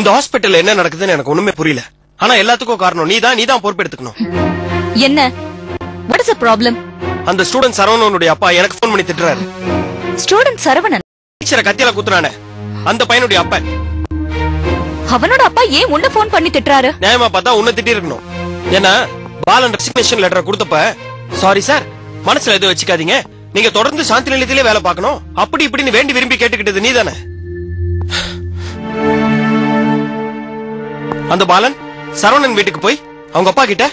இந்த ஹாஸ்பிட்டல்ல என்ன நடக்குதுன்னு எனக்கு ஒண்ணுமே புரியல. ஆனா எல்லாத்துக்கும் காரணம் நீதான் பொறுப்பெடுத்துக்கணும். என்ன? What is the problem? அந்த ஸ்டூடண்ட் சரவணனுடைய அப்பா எனக்கு போன் பண்ணி திட்டுறாரு. ஸ்டூடண்ட் சரவணன் டீச்சரை கத்தியால குத்துறானே அந்த பையனுடைய அப்பா. அவனோட அப்பா ஏன் உன்ன போன் பண்ணி திட்டுறாரு? நியாயமா பார்த்தா உன்னை திட்டி இருக்கணும். ஏன்னா பாலன் ரெசிக்னேஷன் லெட்டர் கொடுத்தப்ப சாரி சார் மனசுல எதுவும் வச்சுக்காதீங்க, நீங்க தொடர்ந்து சாந்தி நிலையத்திலே வேலை பார்க்கணும் அப்படி இப்படின்னு வேண்டி விரும்பி கேட்டுக்கிட்டது நீதானே. அந்த பாலன் சரவணன் வீட்டுக்கு போய் அவங்க அப்பா கிட்ட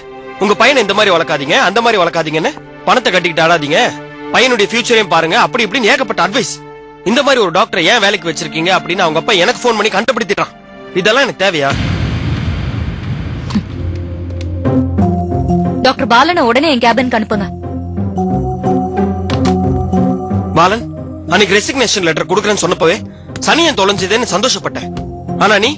உங்க பையனை இந்த மாதிரி வளர்க்காதீங்க அந்த மாதிரி வளர்க்காதீங்கன்னு பணத்தை கட்டிக்கிட்டு ஆடாதீங்க, பையனுடைய ஃபியூச்சரையும் பாருங்க அப்படி இப்படின்னு ஏகப்பட்ட அட்வைஸ். இந்த மாதிரி ஒரு டாக்டரை ஏன் வேலைக்கு வச்சிருக்கீங்க அப்படின்னு அவங்க அப்பா எனக்கு போன் பண்ணி கண்டுபிடித்திட்டான். இதெல்லாம் எனக்கு தேவையா? டாக்டர் பாலனை உடனே என் கேபினுக்கு அனுப்புங்க. பாலன் அன்னைக்கு ரெசிக்னேஷன் லெட்டர் கொடுக்கறேன்னு சொன்னப்பவே சனியன் தொலைஞ்சதுன்னு சந்தோஷப்பட்டேன். ஆனா நீ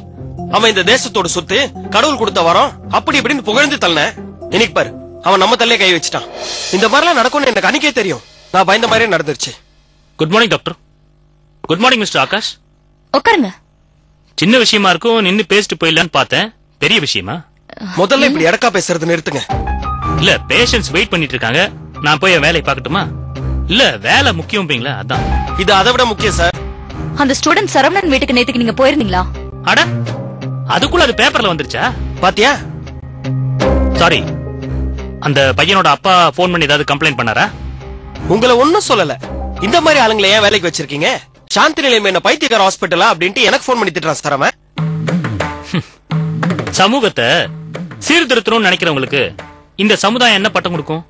அவன் இந்த தேசத்தோட சொத்து, கடவுள் கொடுத்த வரோம் அப்படி இப்படின்னு புகழ்ந்து தள்ளன. இன்னைக்கு பாரு அவன் நம்ம தல்லே கை வச்சுட்டான். இந்த மாதிரிலாம் நடக்கும்னு எனக்கு அன்னைக்கே தெரியும். நான் பயந்த மாதிரியே நடந்துருச்சு. Good morning doctor. Good morning mister Akash. உட்காருங்க. சின்ன விஷயமா இருக்கும் நின்னு பேசிட்டு போயிடலான்னு பார்த்தேன். பெரிய விஷயமா? முதல்ல இப்படி எடக்கா பேசுறது நிறுத்துங்க. இல்ல பேஷன்ஸ் வெயிட் பண்ணிட்டு இருக்காங்க, நான் போய் வேலையை பார்க்கட்டுமா? இல்ல வேலை முக்கியம்ன்றீங்களா? அதான். இது அதை விட முக்கியம் சார். அந்த ஸ்டூடண்ட் சரவணன் வீட்டுக்கு நேத்துக்கு நீங்க போயிருந்தீங்களா? அட அதுக்குள்ள அது பேப்பர்ல வந்துருச்சா? பாத்தியா? சாரி, அந்த பையனோட அப்பா போன் பண்ணி ஏதாவது கம்ப்ளைண்ட் பண்ணாரா? உங்களை ஒன்னும் சொல்லல. இந்த மாதிரி ஆளுங்களை ஏன் வேலைக்கு வச்சிருக்கீங்க? சாந்தி நிலையம் என்ன பைத்தியக்கார ஹாஸ்பிட்டலா அப்படின்ட்டு எனக்கு போன் பண்ணி திட்டுறான் சார் அவன். சமூகத்தை சீர்திருத்தணும்னு நினைக்கிறவங்களுக்கு இந்த சமுதாயம் என்ன பட்டம் கொடுக்கும்?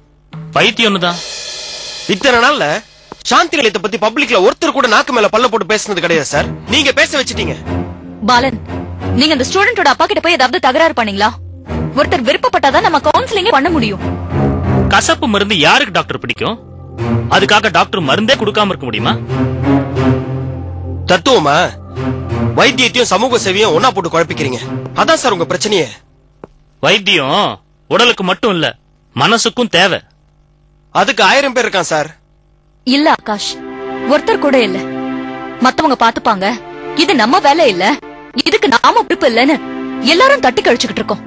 பைத்தியம்னு தான். இத்தனை நாள்ல சாந்தி நிலையத்தை பத்தி பப்ளிக்ல ஒருத்தர் கூட நாக்கு மேல பல்ல போட்டு பேசுனது கிடையாது சார். நீங்க பேச வச்சிட்டீங்க. பாலன், நீங்க அந்த ஸ்டூடெண்டோட அப்பா கிட்ட போய் ஏதாவது தகராறு பண்ணீங்களா? ஒருத்தர் விருப்பப்பட்டாதான் நம்ம கவுன்சிலிங் பண்ண முடியும். கசப்பு மருந்து யாருக்கு டாக்டர் பிடிக்கும்? அதுக்காக டாக்டர் மருந்தே கொடுக்காம இருக்க முடியுமா? தத்துவமா வைத்தியத்தையும் சமூக சேவையும் ஒன்னா போட்டு குழப்பிக்கிறீங்க. அதான் சார் உங்க பிரச்சனையே. வைத்தியம் உடலுக்கு மட்டும் இல்ல மனசுக்கும் தேவை. அதுக்கு 1000 பேர் இருக்கான் சார். இல்ல ஆகாஷ், ஒருத்தர் கூட இல்ல. மத்தவங்க பாத்துப்பாங்க, இது நம்ம வேலை இல்ல, இதுக்கு நாம பொறுப்பு இல்லன்னு எல்லாரும் தட்டி கழிச்சுக்கிட்டு இருக்கோம்.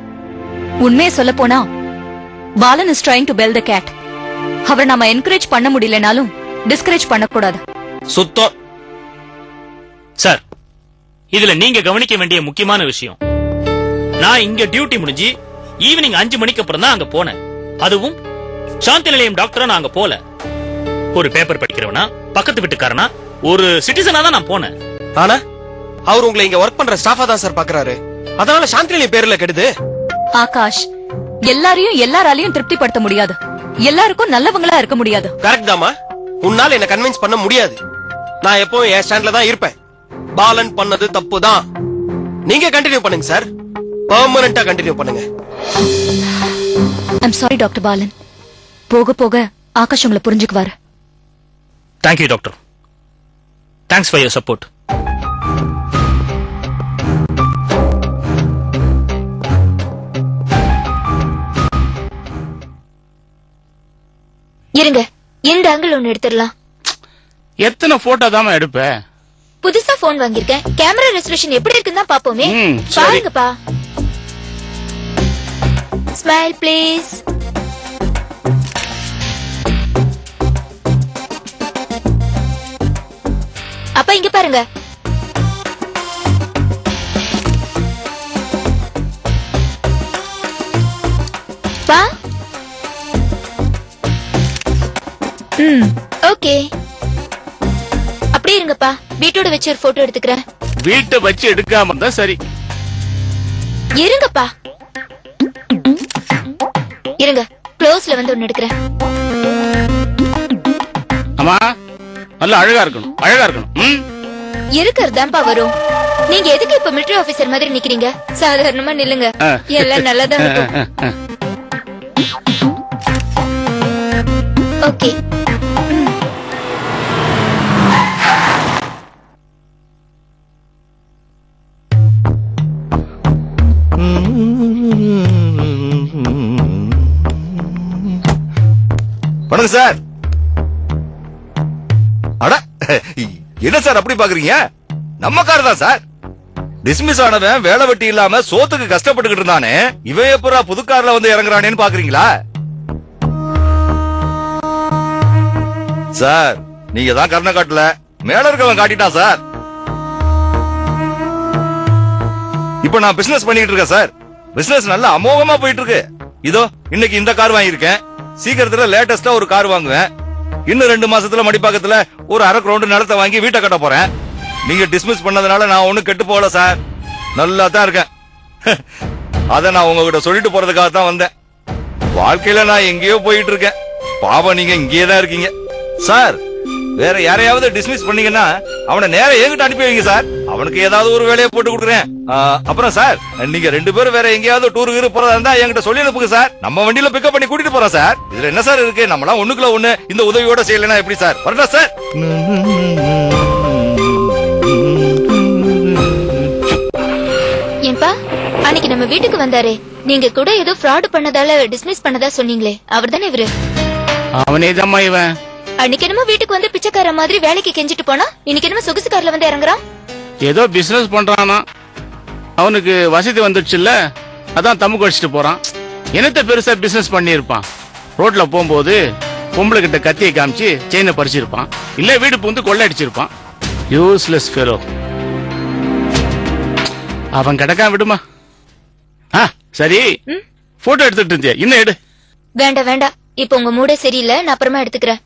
உண்மையை சொல்ல போனா Balan is trying to bell the cat. அவரை நாம என்கரேஜ் பண்ண முடியலனாலும் டிஸ்கரேஜ் பண்ணக்கூடாது. சுத்தம். சார், இதுல நீங்க கவனிக்க வேண்டிய முக்கியமான விஷயம், நான் இங்க டியூட்டி முடிஞ்சு ஈவினிங் 5 மணிக்கு அப்புறம் தான் அங்க போனேன். அதுவும் சாந்தி நிலையம் டாக்டரா நான் அங்க போல. ஒரு பேப்பர் படிக்கிறவனா, பக்கத்து வீட்டுக்காரனா, ஒரு சிட்டிசனா தான் நான் போனேன். ஆனா அவர் உங்களை இங்க ஒர்க் பண்ற ஸ்டாஃபா தான் சார் பாக்குறாரு. அதனால சாந்தி நிலையம் பேர்ல கெடுது. ஆகாஷ், எல்லாரையும் எல்லாராலையும் திருப்திப்படுத்த முடியாது, எல்லாருக்கும் நல்லவங்களா இருக்க முடியாது. கரெக்ட் தாமா, உன்னால என்ன கன்வின்ஸ் பண்ண முடியாது. நான் எப்பவும் என் ஸ்டாண்ட்ல தான் இருப்பேன். பாலன் பண்ணது தப்பு தான். நீங்க கண்டினியூ பண்ணுங்க சார், பெர்மனண்டா கண்டினியூ பண்ணுங்க. I'm sorry doctor Balan. போக போக ஆகாஷ் உங்களை புரிஞ்சுக்குவாரு. Thank you doctor. Thanks for your support. இருங்க, இந்த ஆங்கிள் ஒன்னு எடுத்துடலாம். எத்தனை போட்டோ தான் எடுப்ப? புதுசா போன் வாங்கிருக்கேன், கேமரா ரெசல்யூஷன் எப்படி இருக்குன்னு தான் பாப்போமே. பாருங்கப்பா. Smile please. அப்பா இங்க பாருங்க. பா. ஓகே, அப்படியே இருங்கப்பா. வீட்டோட வச்சு ஒரு போட்டோ எடுத்துக்கிறேன். வீட்டை வச்சு எடுக்காம தான் சரி. இருங்கப்பா, இருங்க. க்ளோஸ்ல வந்து ஒன்னு எடுக்கிறேன். அம்மா, நல்ல அழகா இருக்கணும், அழகா இருக்கணும். இருக்கிறதாம்பா வரும். நீங்க எதுக்கு இப்ப மிலிட்டரி ஆபீசர் மாதிரி நிக்கிறீங்க? சாதாரணமா நில்லுங்க, எல்லாம் நல்லாதான் இருக்கும். ஓகே. வணக்கம் சார். அட என்ன சார் அப்படி பாக்குறீங்க? நம்ம கார் தான் சார். டிஸ்மிஸ் ஆனவன் வேலை வெட்டி இல்லாம சோத்துக்கு கஷ்டப்பட்டுக்கிட்டு இருந்தானே, இவன் எப்பரா புதுக்கார்ல வந்து இறங்குறானேன்னு பாக்குறீங்களா? சார், நீங்க தான் கருணை காட்டல, மேல இருக்கவன் காட்டிட்டான் சார். இப்ப நான் பிசினஸ் பண்ணிட்டு இருக்கேன் சார். பிசினஸ் நல்ல அமோகமா போயிட்டு இருக்கு. இதோ இன்னைக்கு இந்த கார் வாங்கியிருக்கேன். சீக்கிரத்துல லேட்டஸ்டா ஒரு கார் வாங்குவேன். இன்னும் 2 மாசத்துல மடிப்பாக்கத்துல ஒரு அரை கிரவுண்ட் நிலத்தை வாங்கி வீட்டை கட்ட போறேன். நீங்க டிஸ்மிஸ் பண்ணதுனால நான் ஒண்ணும் கெட்டு போகல சார், நல்லா தான் இருக்கேன். அத நான் உங்ககிட்ட சொல்லிட்டு போறதுக்காக தான் வந்தேன். வாழ்க்கையில நான் எங்கேயோ போயிட்டு இருக்கேன், பாவம் நீங்க இங்கேயே தான் இருக்கீங்க சார். வேற யாரையாவது டிஸ்மிஸ் பண்ணீங்கன்னா அவனை நேர என்கிட்ட அனுப்பி வைங்க சார். அவனுக்கு ஏதாவது ஒரு வேலையை போட்டு கொடுக்குறேன். அப்புறம் சார், நீங்க 2 பேரும் வேற எங்கேயாவது டூருக்கு போறதா இருந்தா என்கிட்ட சொல்லி அனுப்புங்க சார். நம்ம வண்டியில பிக்கப் பண்ணி கூட்டிட்டு போறோம் சார். இதுல என்ன சார் இருக்கு? நம்மளாம் ஒண்ணுக்குள்ள ஒண்ணு இந்த உதவியோட செய்யலன்னா எப்படி சார்? வரட்டா சார்? ஏன்பா, அன்னைக்கு நம்ம வீட்டுக்கு வந்தாரே, நீங்க கூட ஏதோ ஃப்ராட் பண்ணதால டிஸ்மிஸ் பண்ணதா சொன்னீங்களே, அவர் தானே இவரு? அவனே தாம்மா இவன். அன்னைக்கு என்னமோ வீட்டுக்கு வந்து பிச்சைக்கார மாதிரி வேலைக்கு கெஞ்சிட்டு போனா, இன்னைக்கு என்னமோ சொகுசு கார்ல வந்து இறங்குறான். ஏதோ பிசினஸ் பண்றானா, அவனுக்கு வசதி வந்துடுச்சுல்ல, அதான் தமுக்கு அடிச்சுட்டு போறான். என்னத்த பெருசா பிசினஸ் பண்ணி இருப்பான்? ரோட்ல போகும்போது பொம்பளை கிட்ட கத்தியை காமிச்சு செயினை பறிச்சிருப்பான், இல்ல வீடு புகுந்து கொள்ளை அடிச்சிருப்பான். Useless fellow. அவன் கிடக்கான், விடுமா. சரி, போட்டோ எடுத்துட்டு இருந்தியா, இன்னும் எடு. வேண்டாம் வேண்டாம், இப்ப உங்க மூடே சரியில்லை, நான் அப்புறமா எடுத்துக்கிறேன்.